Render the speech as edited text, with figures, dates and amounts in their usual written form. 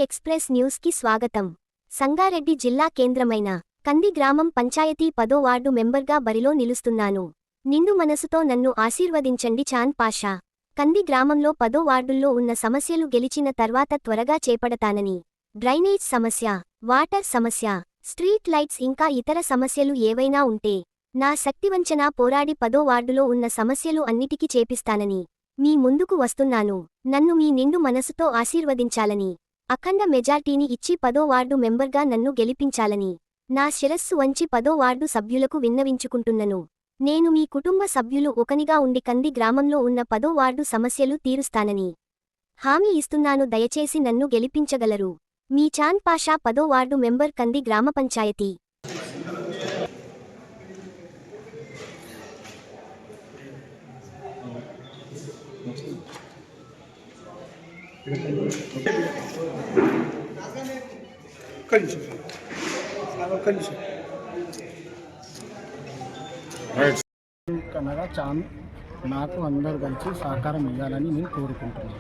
Express news కి స్వాగతం. సంగారెడ్డి జిల్లా కేంద్రమైన కంది గ్రామం పంచాయతీ 10వ వార్డు మెంబర్గా బరిలో నిలుస్తున్నాను. నిండు మనసుతో నన్ను ఆశీర్వదించండి. చాన్ పాషా. కంది గ్రామంలో 10వ వార్డుల్లో ఉన్న సమస్యలు గెలిచిన తర్వాత త్వరగా చేపడతానని, డ్రైనేజ్ సమస్య, వాటర్ సమస్య, స్ట్రీట్ లైట్స్ ఇంకా ఇతర సమస్యలు ఏవైనా ఉంటే నా శక్తివంచన పోరాడి 10వ వార్డులో ఉన్న సమస్యలు అన్నిటికీ చేపిస్తానని మీ ముందుకు వస్తున్నాను. నన్ను మీ నిండు మనసుతో ఆశీర్వదించాలని, అఖండ మెజార్టీని ఇచ్చి 10వ వార్డు మెంబర్గా నన్ను గెలిపించాలని నా శిరస్సు వంచి 10వ వార్డు సభ్యులకు విన్నవించుకుంటున్నను. నేను మీ కుటుంబ సభ్యులు ఒకనిగా ఉండి కంది గ్రామంలో ఉన్న 10వ వార్డు సమస్యలు తీరుస్తానని హామీ ఇస్తున్నాను. దయచేసి నన్ను గెలిపించగలరు. మీ చాన్ పాషా, 10వ వార్డు మెంబర్, కంది గ్రామ పంచాయతీ. కనగా చాన్ నాకు అందరు కలిసి సహకారం ఇవ్వాలని నేను కోరుకుంటున్నాను.